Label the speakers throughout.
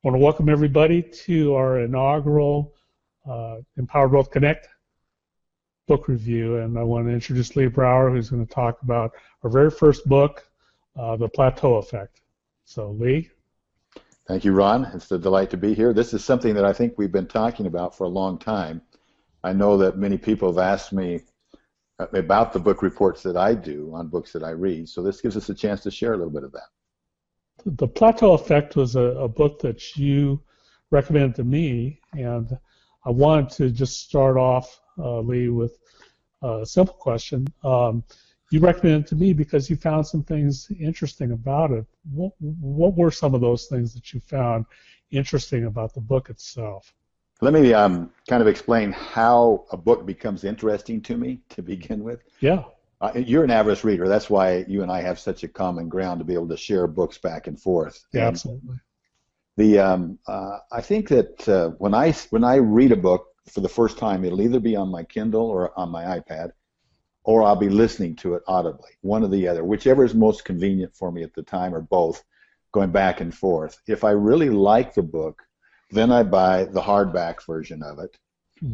Speaker 1: I want to welcome everybody to our inaugural Empowered Wealth Connect book review, and I want to introduce Lee Brower, who's going to talk about our very first book, The Plateau Effect. So, Lee?
Speaker 2: Thank you, Ron. It's a delight to be here. This is something that I think we've been talking about for a long time. I know that many people have asked me about the book reports that I do on books that I read, so this gives us a chance to share a little bit of that.
Speaker 1: The Plateau Effect was a book that you recommended to me, and I wanted to just start off, Lee, with a simple question. You recommended it to me because you found some things interesting about it. What were some of those things that you found interesting about the book itself?
Speaker 2: Let me kind of explain how a book becomes interesting to me to begin with.
Speaker 1: Yeah.
Speaker 2: You're an average reader. That's why you and I have such a common ground to be able to share books back and forth.
Speaker 1: Yeah, absolutely.
Speaker 2: I think that when I read a book for the first time, it'll either be on my Kindle or on my iPad, or I'll be listening to it audibly, one or the other, whichever is most convenient for me at the time, or both, going back and forth. If I really like the book, then I buy the hardback version of it,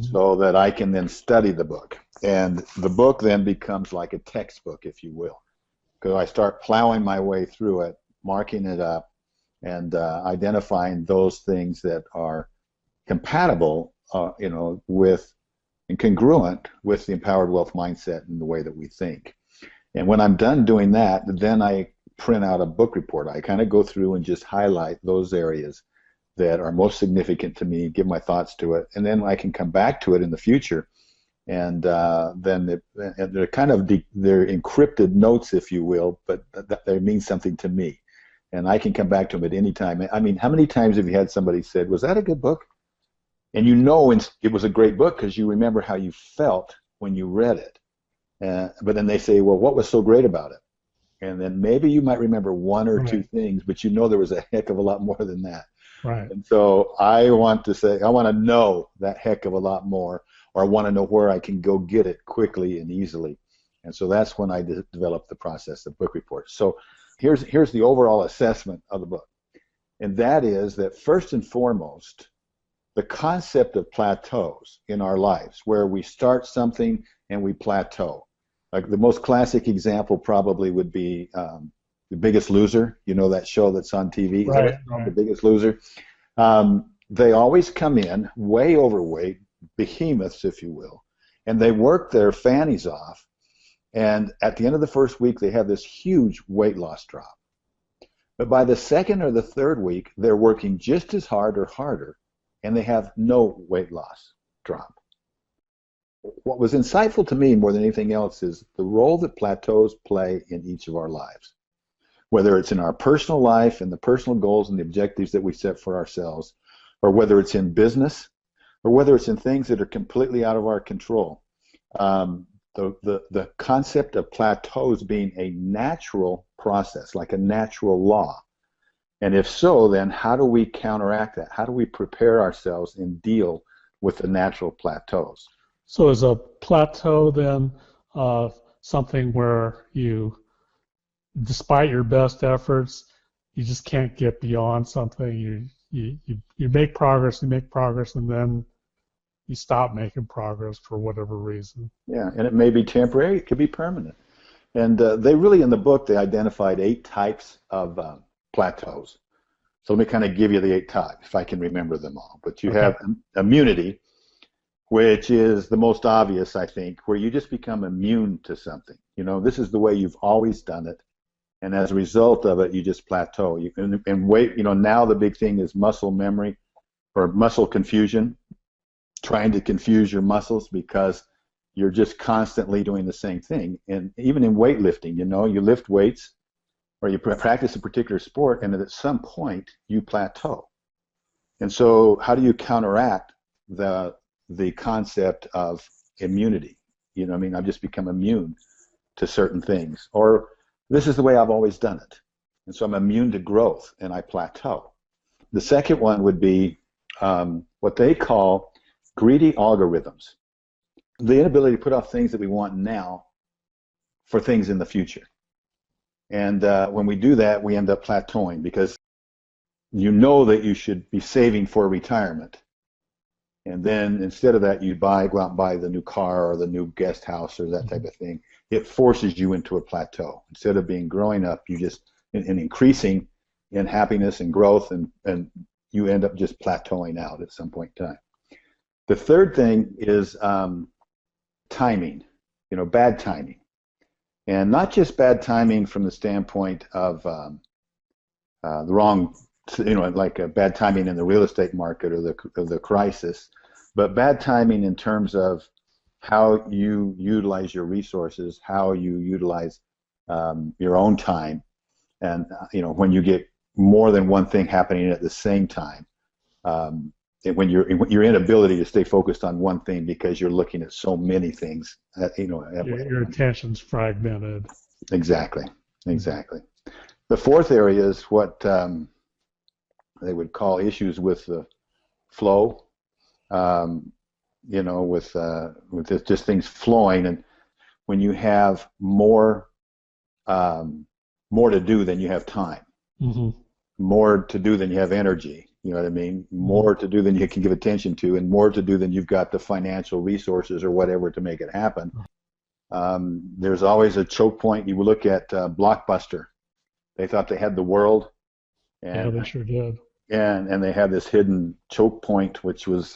Speaker 2: so that I can then study the book. And the book then becomes like a textbook, if you will, because I start plowing my way through it, marking it up, and identifying those things that are compatible, with and congruent with the empowered wealth mindset and the way that we think. And when I'm done doing that, then I print out a book report. I kind of go through and just highlight those areas that are most significant to me, give my thoughts to it, and then I can come back to it in the future. And then they're kind of they're encrypted notes, if you will, but they mean something to me. And I can come back to them at any time. I mean, how many times have you had somebody said, "Was that a good book?" And you know it was a great book because you remember how you felt when you read it. But then they say, "Well, what was so great about it?" And then maybe you might remember one or two things, but you know there was a heck of a lot more than that.
Speaker 1: Right.
Speaker 2: And so I want to know that heck of a lot more, or I want to know where I can go get it quickly and easily. And so that's when I developed the process of book reports. So here's the overall assessment of the book. And that is that first and foremost, the concept of plateaus in our lives, where we start something and we plateau. Like the most classic example probably would be The Biggest Loser. You know that show that's on TV?
Speaker 1: Right.
Speaker 2: The Biggest Loser. They always come in way overweight, behemoths, if you will, and they work their fannies off, and at the end of the first week, they have this huge weight loss drop. But by the second or the third week, they're working just as hard or harder, and they have no weight loss drop. What was insightful to me more than anything else is the role that plateaus play in each of our lives, whether it's in our personal life and the personal goals and the objectives that we set for ourselves, or whether it's in business, or whether it's in things that are completely out of our control. The concept of plateaus being a natural process, like a natural law. And if so, then how do we counteract that? How do we prepare ourselves and deal with the natural plateaus?
Speaker 1: So is a plateau then something where you, despite your best efforts, you just can't get beyond something? You make progress, and then you stop making progress for whatever reason.
Speaker 2: Yeah, and it may be temporary, it could be permanent. And they really, in the book, they identified 8 types of plateaus. So let me kind of give you the 8 types, if I can remember them all. But you have immunity, which is the most obvious, I think, where you just become immune to something. You know, this is the way you've always done it, and as a result of it, you just plateau. And wait, now the big thing is muscle memory or muscle confusion, trying to confuse your muscles because you're just constantly doing the same thing. And even in weightlifting, you lift weights or you practice a particular sport, and at some point you plateau. And so how do you counteract the concept of immunity? I've just become immune to certain things, or this is the way I've always done it, and so I'm immune to growth and I plateau. The second one would be what they call greedy algorithms, the inability to put off things that we want now for things in the future. And when we do that, we end up plateauing because you know that you should be saving for retirement. And then instead of that, you go out and buy the new car or the new guest house or that type of thing. It forces you into a plateau. Instead of being growing up, you just, and increasing in happiness and growth, and you end up just plateauing out at some point in time. The third thing is timing, bad timing. And not just bad timing from the standpoint of the wrong, like a bad timing in the real estate market or the crisis, but bad timing in terms of how you utilize your resources, how you utilize your own time, and when you get more than one thing happening at the same time, when your inability to stay focused on one thing because you're looking at so many things,
Speaker 1: your attention's fragmented.
Speaker 2: Exactly. The fourth area is what they would call issues with the flow, with just things flowing, and when you have more to do than you have time, more to do than you have energy, you know what I mean? More to do than you can give attention to, and more to do than you've got the financial resources or whatever to make it happen. There's always a choke point. You look at Blockbuster. They thought they had the world. And,
Speaker 1: yeah, they sure did.
Speaker 2: And they had this hidden choke point, which was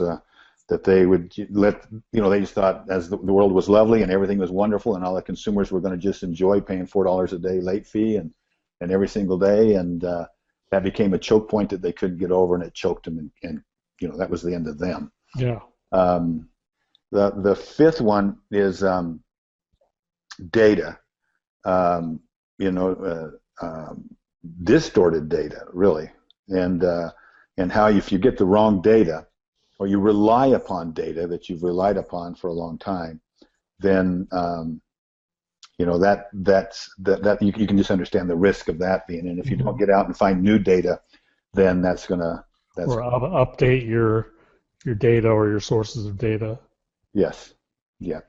Speaker 2: that they would let, they just thought as the world was lovely and everything was wonderful and all the consumers were going to just enjoy paying $4 a day late fee and every single day. And that became a choke point that they couldn't get over, and it choked them. And that was the end of them.
Speaker 1: Yeah.
Speaker 2: The fifth one is data. Distorted data, really, and how if you get the wrong data, or you rely upon data that you've relied upon for a long time, then that you can just understand the risk of that being. And if you don't get out and find new data, then that's gonna
Speaker 1: update your data or your sources of data.
Speaker 2: Yes, yeah,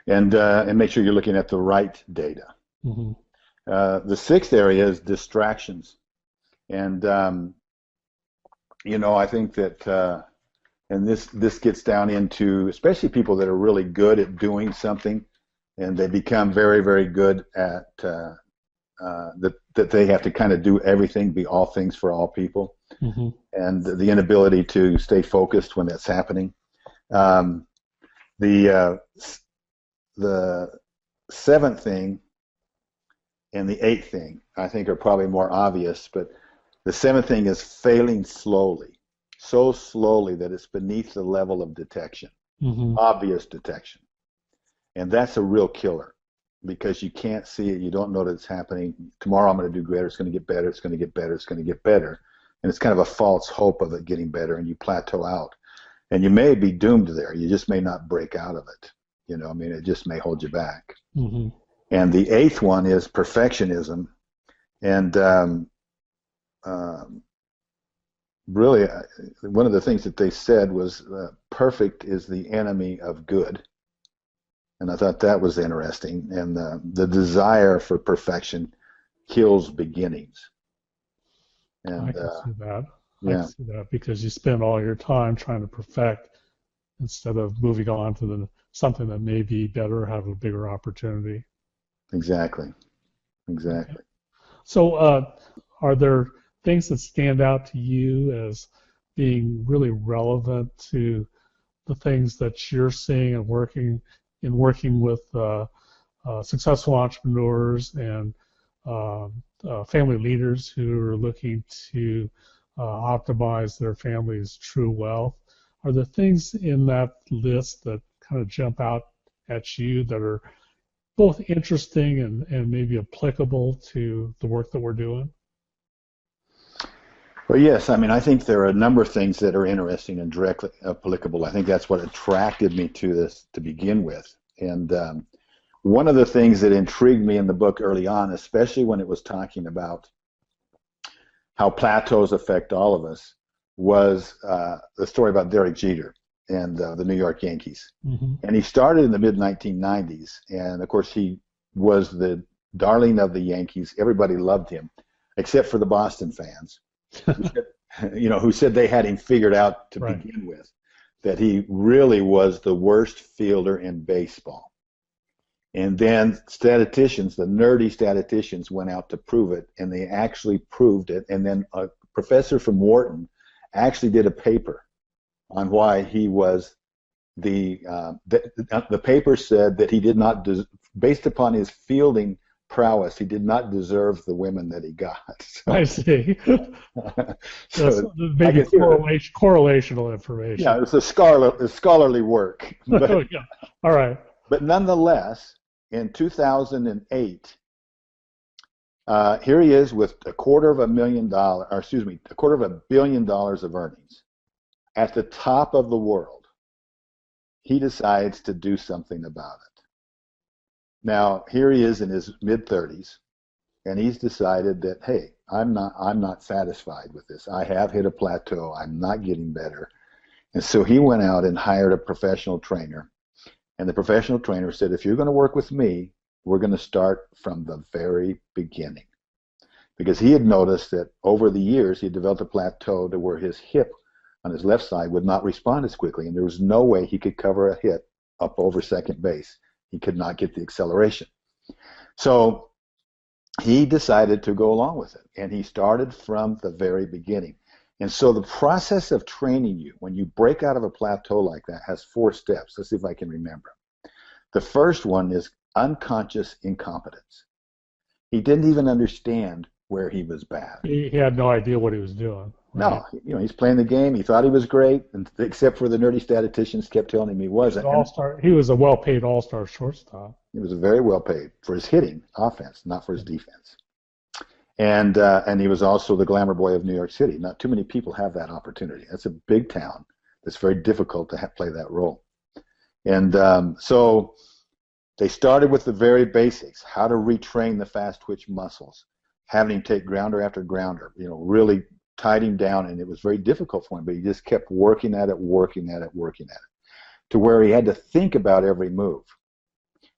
Speaker 2: and make sure you're looking at the right data. The sixth area is distractions, and I think that, and this gets down into especially people that are really good at doing something, and they become very, very good at that they have to kind of do everything, be all things for all people, and the inability to stay focused when that's happening. The seventh thing and the eighth thing, I think, are probably more obvious, but the seventh thing is failing slowly, so slowly that it's beneath the level of detection, obvious detection. And that's a real killer, because you can't see it, you don't know that it's happening. Tomorrow I'm going to do better, it's going to get better, it's going to get better, it's going to get better. And it's kind of a false hope of it getting better, and you plateau out. And you may be doomed there, you just may not break out of it. It just may hold you back. And the eighth one is perfectionism. And really, one of the things that they said was perfect is the enemy of good. And I thought that was interesting. And the desire for perfection kills beginnings. And,
Speaker 1: I can see that.
Speaker 2: Yeah.
Speaker 1: I can see that, because you spend all your time trying to perfect instead of moving on to something that may be better, have a bigger opportunity.
Speaker 2: Exactly. Okay.
Speaker 1: So are there things that stand out to you as being really relevant to the things that you're seeing and working with successful entrepreneurs and family leaders who are looking to optimize their family's true wealth? Are there things in that list that kind of jump out at you that are both interesting and maybe applicable to the work that we're doing?
Speaker 2: Well, yes. I think there are a number of things that are interesting and directly applicable. I think that's what attracted me to this to begin with. And one of the things that intrigued me in the book early on, especially when it was talking about how plateaus affect all of us, was the story about Derek Jeter and the New York Yankees. And he started in the mid-1990s, and of course he was the darling of the Yankees. Everybody loved him, except for the Boston fans. who said they had him figured out to
Speaker 1: Right.
Speaker 2: begin with, that he really was the worst fielder in baseball. And then statisticians, the nerdy statisticians, went out to prove it, and they actually proved it. And then a professor from Wharton actually did a paper on why he was the paper said that he did not, based upon his fielding prowess, he did not deserve the women that he got. So,
Speaker 1: I see.
Speaker 2: so
Speaker 1: Maybe correlational information.
Speaker 2: yeah, it's a scholarly work. But,
Speaker 1: Yeah. All right.
Speaker 2: but nonetheless, in 2008, here he is with $250 million of earnings at the top of the world. He decides to do something about it. Now, here he is in his mid-30s, and he's decided that, hey, I'm not satisfied with this. I have hit a plateau. I'm not getting better. And so he went out and hired a professional trainer. And the professional trainer said, if you're going to work with me, we're going to start from the very beginning. Because he had noticed that over the years, he had developed a plateau to where his hip on his left side would not respond as quickly, and there was no way he could cover a hit up over second base. He could not get the acceleration. So he decided to go along with it, and he started from the very beginning. And so the process of training you, when you break out of a plateau like that, has 4 steps. Let's see if I can remember. The first one is unconscious incompetence. He didn't even understand where he was bad.
Speaker 1: He had no idea what he was doing. Right?
Speaker 2: No, he's playing the game. He thought he was great, and except for the nerdy statisticians kept telling him he wasn't.
Speaker 1: He was a well-paid all-star shortstop.
Speaker 2: He was very well paid for his hitting offense, not for his defense. And he was also the glamour boy of New York City. Not too many people have that opportunity. That's a big town. It's very difficult to play that role. And so they started with the very basics: how to retrain the fast twitch muscles, having him take grounder after grounder. Really tied him down, and it was very difficult for him, but he just kept working at it, to where he had to think about every move.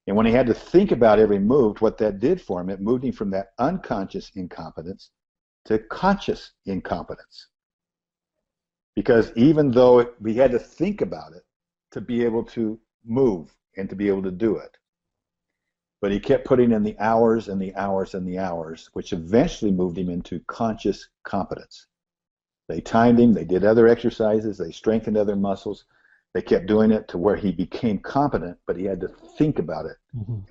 Speaker 2: And when he had to think about every move, what that did for him, it moved him from that unconscious incompetence to conscious incompetence. Because even though we had to think about it to be able to move and to be able to do it, but he kept putting in the hours and the hours and the hours, which eventually moved him into conscious competence. They timed him, they did other exercises, they strengthened other muscles. They kept doing it to where he became competent, but he had to think about it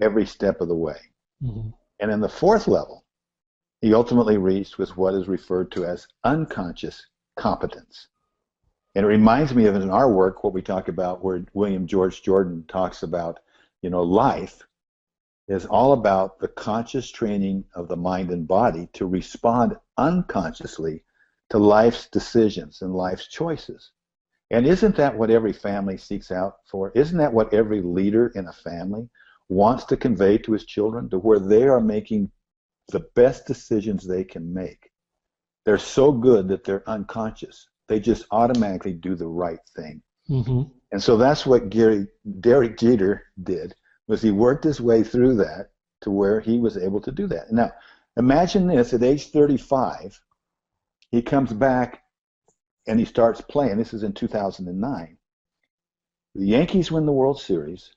Speaker 2: every step of the way. And in the 4th level, he ultimately reached with what is referred to as unconscious competence. And it reminds me of, in our work, what we talk about where William George Jordan talks about, life is all about the conscious training of the mind and body to respond unconsciously to life's decisions and life's choices. And isn't that what every family seeks out for? Isn't that what every leader in a family wants to convey to his children, to where they are making the best decisions they can make? They're so good that they're unconscious. They just automatically do the right thing. And so that's what Derek Jeter did, was he worked his way through that to where he was able to do that. Now, imagine this: at age 35, he comes back and he starts playing. This is in 2009. The Yankees win the World Series.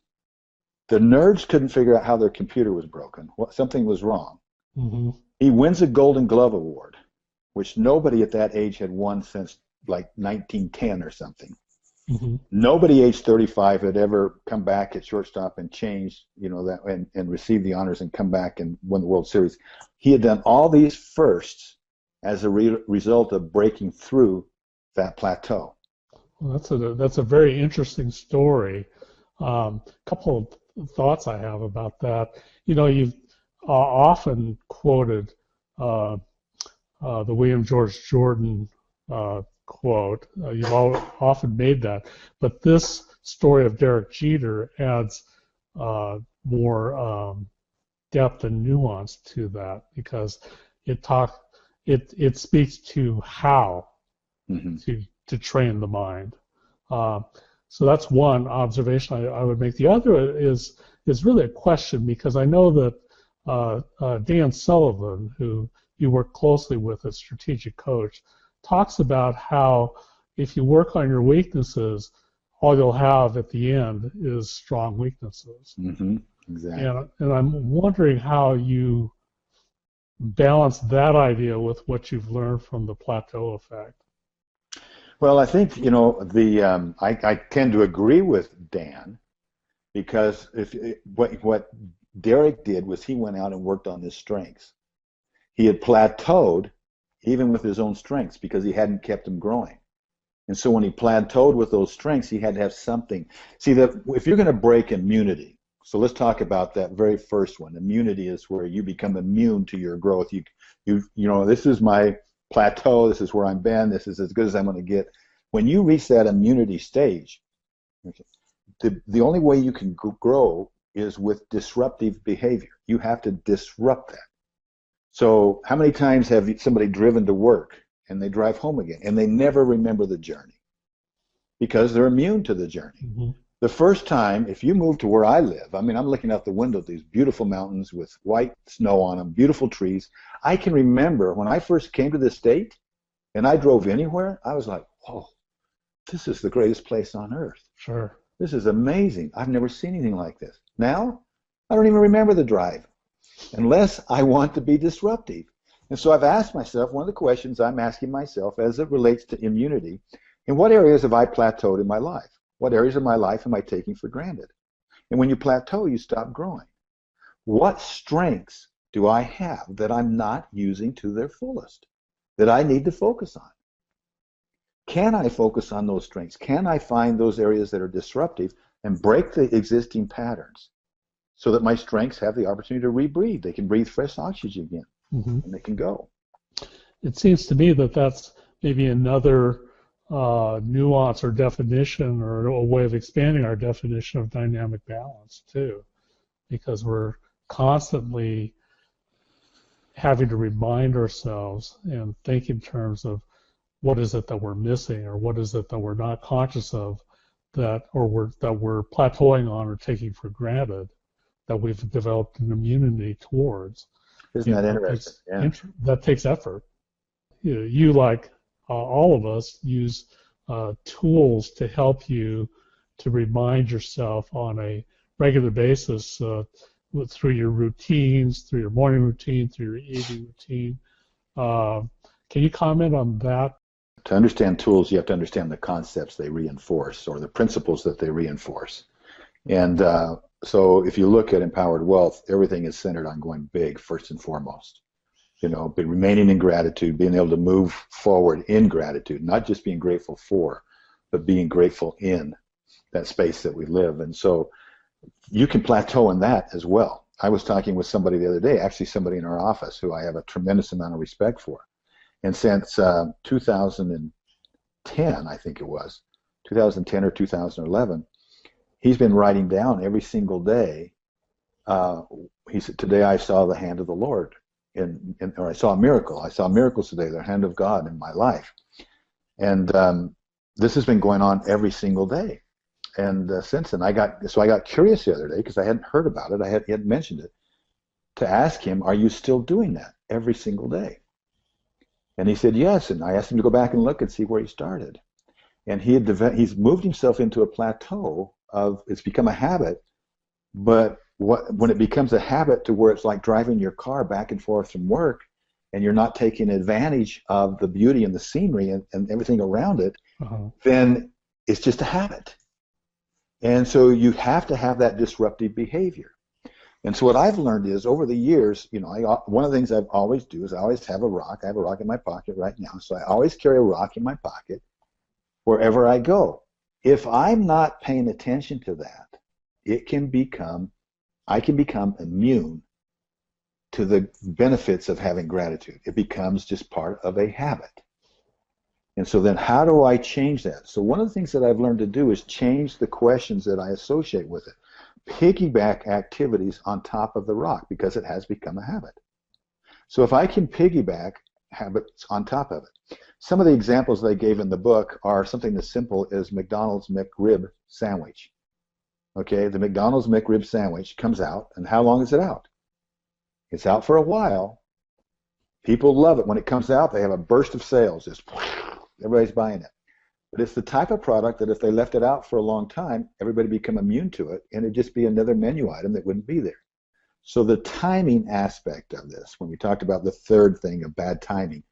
Speaker 2: The nerds couldn't figure out how their computer was broken. Something was wrong. He wins a Golden Glove Award, which nobody at that age had won since like 1910 or something. Nobody age 35 had ever come back at shortstop and changed, that and received the honors and come back and won the World Series. He had done all these firsts as a result of breaking through that plateau.
Speaker 1: Well, that's a very interesting story. Couple of thoughts I have about that. You've often quoted the William George Jordan quote. You've often made that, but this story of Derek Jeter adds more depth and nuance to that, because it speaks to how to train the mind. So that's one observation I would make. The other is really a question, because I know that Dan Sullivan, who you work closely with a strategic coach, talks about how if you work on your weaknesses, all you'll have at the end is strong weaknesses.
Speaker 2: Mm-hmm. Exactly.
Speaker 1: And I'm wondering how you balance that idea with what you've learned from the plateau effect.
Speaker 2: Well, I think, I tend to agree with Dan, because what Derek did was he went out and worked on his strengths. He had plateaued even with his own strengths because he hadn't kept them growing. And so when he plateaued with those strengths, he had to have something. See, that if you're going to break immunity, so let's talk about that very first one. Immunity is where you become immune to your growth. This is my plateau. This is where I'm been. This is as good as I'm going to get. When you reach that immunity stage, the only way you can grow is with disruptive behavior. You have to disrupt that. So how many times have somebody driven to work and they drive home again and they never remember the journey because they're immune to the journey?
Speaker 1: Mm-hmm.
Speaker 2: The first time, if you move to where I live, I'm looking out the window at these beautiful mountains with white snow on them, beautiful trees. I can remember when I first came to this state and I drove anywhere, I was like, whoa, this is the greatest place on earth.
Speaker 1: Sure.
Speaker 2: This is amazing. I've never seen anything like this. Now, I don't even remember the drive unless I want to be disruptive. And so I've asked myself, one of the questions I'm asking myself as it relates to immunity, in what areas have I plateaued in my life? What areas of my life am I taking for granted? And when you plateau, you stop growing. What strengths do I have that I'm not using to their fullest, that I need to focus on? Can I focus on those strengths? Can I find those areas that are disruptive and break the existing patterns so that my strengths have the opportunity to rebreathe? They can breathe fresh oxygen again,
Speaker 1: mm-hmm.
Speaker 2: and they can go.
Speaker 1: It seems to me that that's maybe another nuance or definition or a way of expanding our definition of dynamic balance too, because we're constantly having to remind ourselves and think in terms of what is it that we're missing or what is it that we're not conscious of that we're plateauing on or taking for granted that we've developed an immunity towards.
Speaker 2: Isn't that interesting?
Speaker 1: That takes effort. You like all of us use tools to help you to remind yourself on a regular basis through your routines, through your morning routine, through your evening routine. Can you comment on that?
Speaker 2: To understand tools, you have to understand the concepts they reinforce or the principles that they reinforce. And so if you look at empowered wealth, everything is centered on going big first and foremost. But remaining in gratitude, being able to move forward in gratitude, not just being grateful for, but being grateful in that space that we live. And so you can plateau in that as well. I was talking with somebody the other day, actually somebody in our office who I have a tremendous amount of respect for. And since 2010, I think it was, 2010 or 2011, he's been writing down every single day. He said, today I saw the hand of the Lord. Or I saw a miracle. I saw miracles today, the hand of God in my life. And this has been going on every single day. And since then, I got curious the other day because I hadn't heard about it. He hadn't mentioned it, to ask him, are you still doing that every single day? And he said yes. And I asked him to go back and look and see where he started. And he's moved himself into a plateau of, it's become a habit, but when it becomes a habit to where it's like driving your car back and forth from work and you're not taking advantage of the beauty and the scenery and everything around it, then it's just a habit. And so you have to have that disruptive behavior. And so what I've learned is over the years, one of the things I always do is I always have a rock. I have a rock in my pocket right now. So I always carry a rock in my pocket wherever I go. If I'm not paying attention to that, I can become immune to the benefits of having gratitude. It becomes just part of a habit. And so then how do I change that? So one of the things that I've learned to do is change the questions that I associate with it. Piggyback activities on top of the rock because it has become a habit. So if I can piggyback habits on top of it. Some of the examples that I gave in the book are something as simple as McDonald's McRib sandwich. Okay, the McDonald's McRib sandwich comes out, and how long is it out? It's out for a while, People love it. When it comes out, they have a burst of sales. Just everybody's buying it. But it's the type of product that if they left it out for a long time, everybody become immune to it, and it'd just be another menu item that wouldn't be there. So the timing aspect of this, when we talked about the third thing of bad timing,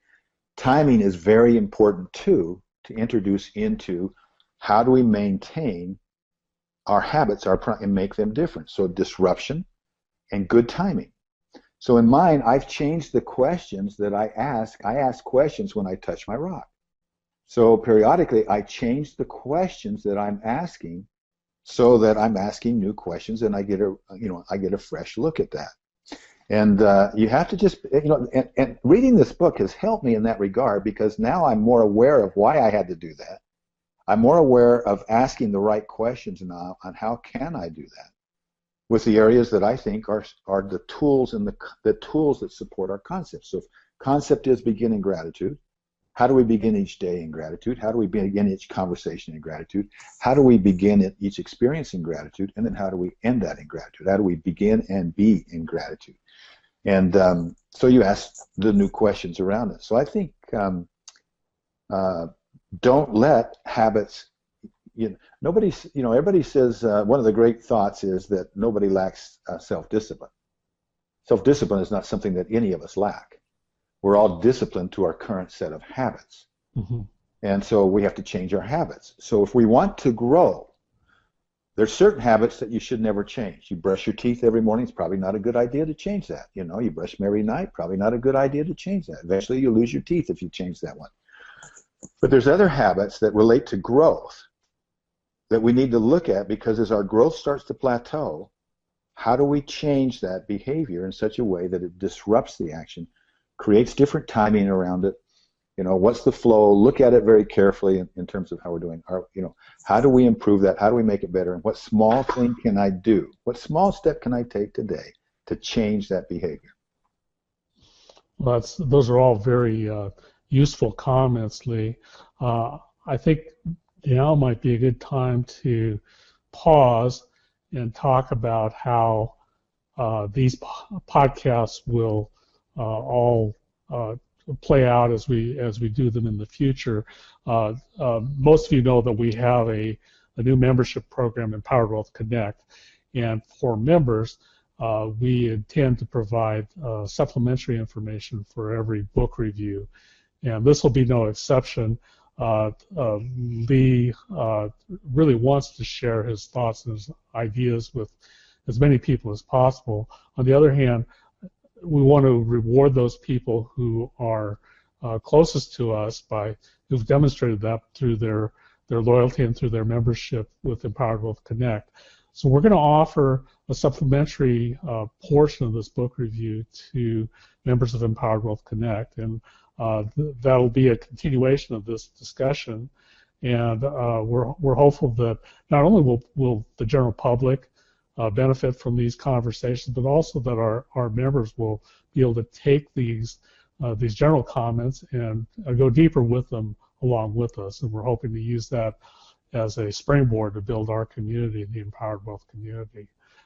Speaker 2: timing is very important too to introduce into how do we maintain our habits and make them different. So disruption and good timing. So in mine, I've changed the questions that I ask. I ask questions when I touch my rock. So periodically, I change the questions that I'm asking so that I'm asking new questions, and I get a fresh look at that. And you have to just, and reading this book has helped me in that regard, because now I'm more aware of why I had to do that. I'm more aware of asking the right questions now on how can I do that with the areas that I think are the tools and the tools that support our concept. So if concept is begin in gratitude, how do we begin each day in gratitude? How do we begin each conversation in gratitude? How do we begin each experience in gratitude? And then how do we end that in gratitude? How do we begin and be in gratitude? And so you ask the new questions around it. So I think don't let habits, everybody says one of the great thoughts is that nobody lacks self-discipline. Self-discipline is not something that any of us lack. We're all disciplined to our current set of habits. Mm-hmm. And so we have to change our habits. So if we want to grow, there's certain habits that you should never change. You brush your teeth every morning, it's probably not a good idea to change that. You brush them every night, probably not a good idea to change that. Eventually you lose your teeth if you change that one. But there's other habits that relate to growth that we need to look at, because as our growth starts to plateau, how do we change that behavior in such a way that it disrupts the action, creates different timing around it? What's the flow? Look at it very carefully in terms of how we're doing. How do we improve that? How do we make it better? And what small thing can I do? What small step can I take today to change that behavior?
Speaker 1: Well, those are all very useful comments, Lee. I think now might be a good time to pause and talk about how these podcasts will all play out as we do them in the future. Most of you know that we have a new membership program, Empowered Wealth Connect, and for members, we intend to provide supplementary information for every book review, and this will be no exception. Lee really wants to share his thoughts and his ideas with as many people as possible. On the other hand, we want to reward those people who are closest to us who've demonstrated that through their loyalty and through their membership with Empowered Wealth Connect. So we're going to offer a supplementary portion of this book review to members of Empowered Wealth Connect, and that'll be a continuation of this discussion. And we're hopeful that not only will the general public benefit from these conversations, but also that our members will be able to take these general comments and go deeper with them along with us. And we're hoping to use that as a springboard to build our community, the Empowered Wealth community.